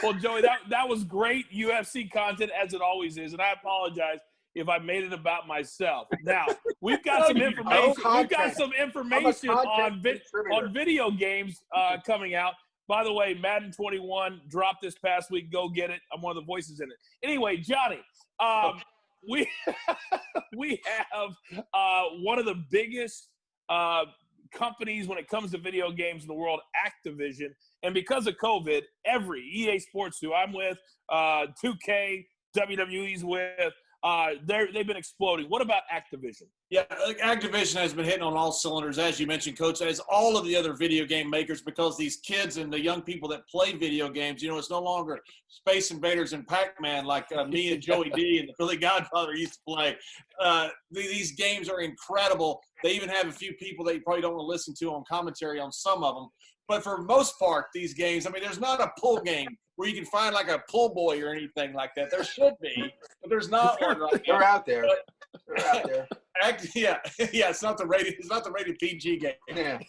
Well, Joey, that was great UFC content, as it always is, and I apologize if I made it about myself. Now, we've got some information. We've got some information on video games coming out. By the way, Madden 21 dropped this past week. Go get it. I'm one of the voices in it. Anyway, Johnny, we have one of the biggest companies when it comes to video games in the world, Activision. And because of COVID, every EA Sports, who I'm with, 2K, WWE's with, they've been exploding. What about Activision? Yeah, Activision has been hitting on all cylinders, as you mentioned, Coach, as all of the other video game makers, because these kids and the young people that play video games, it's no longer Space Invaders and Pac-Man like me and Joey D and the Billy Godfather used to play. These games are incredible. They even have a few people that you probably don't want to listen to on commentary on some of them. But for most part, these games, there's not a pull game where you can find like a pull boy or anything like that. There should be, but there's not one right now. They're out there. They're out there. Yeah. It's not the rated PG game. Yeah.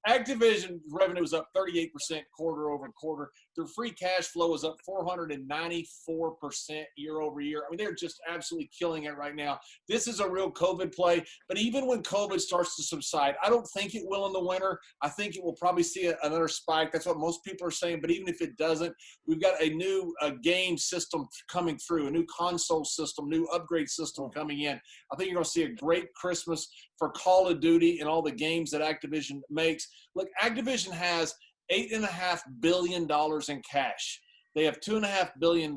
Activision revenue is up 38% quarter over quarter. Their free cash flow is up 494% year over year. They're just absolutely killing it right now. This is a real COVID play, but even when COVID starts to subside, I don't think it will in the winter. I think it will probably see another spike. That's what most people are saying, but even if it doesn't, we've got a new game system coming through, a new console system, new upgrade system coming in. I think you're going to see a great Christmas for Call of Duty and all the games that Activision makes. Look, Activision has $8.5 billion in cash. They have $2.5 billion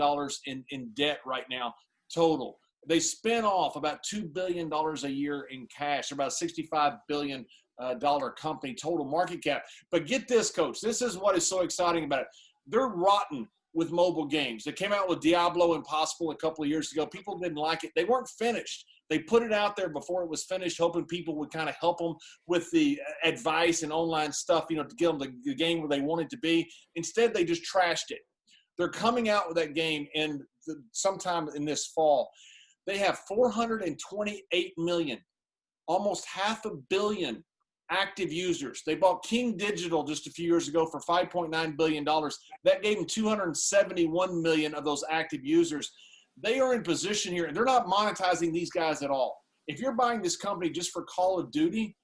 in debt right now total. They spin off about $2 billion a year in cash, about a $65 billion company total market cap. But get this, Coach. This is what is so exciting about it. They're rotten with mobile games. They came out with Diablo Impossible a couple of years ago. People didn't like it. They weren't finished. They put it out there before it was finished, hoping people would kind of help them with the advice and online stuff, to get them the game where they want it to be. Instead, they just trashed it. They're coming out with that game sometime in this fall. They have 428 million, almost 500 million active users. They bought King Digital just a few years ago for $5.9 billion. That gave them 271 million of those active users. They are in position here, and they're not monetizing these guys at all. If you're buying this company just for Call of Duty,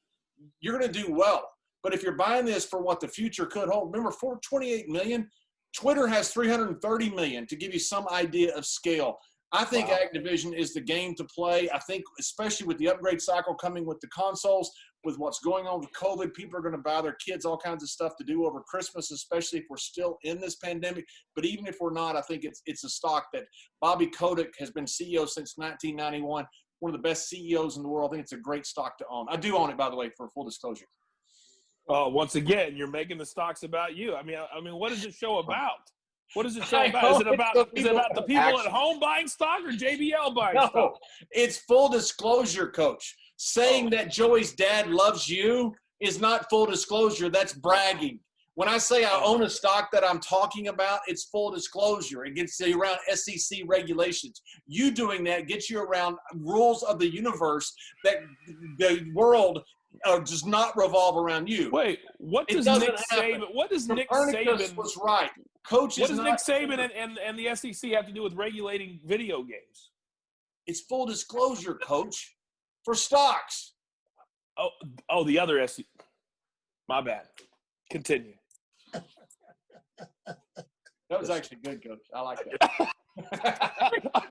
you're going to do well. But if you're buying this for what the future could hold, remember, 428 million, Twitter has 330 million, to give you some idea of scale. I think Activision is the game to play. I think, especially with the upgrade cycle coming with the consoles, with what's going on with COVID, people are going to buy their kids all kinds of stuff to do over Christmas, especially if we're still in this pandemic. But even if we're not, I think it's a stock that Bobby Kotick has been CEO since 1991, one of the best CEOs in the world. I think it's a great stock to own. I do own it, by the way, for full disclosure. Once again, you're making the stocks about you. I mean, what is the show about? What is it show about? Is it about the people at home buying stock or JBL buying stock? No, it's full disclosure, Coach. Saying that Joey's dad loves you is not full disclosure. That's bragging. When I say I own a stock that I'm talking about, it's full disclosure. It gets you around SEC regulations. You doing that gets you around rules of the universe that the world does not revolve around you. Wait, what does Nick Saban? What does Nick Saban was right? Coach, what does Nick Saban and the SEC have to do with regulating video games? It's full disclosure, Coach, for stocks. Oh, the other SEC. My bad. Continue. That was actually good, Coach. I like that.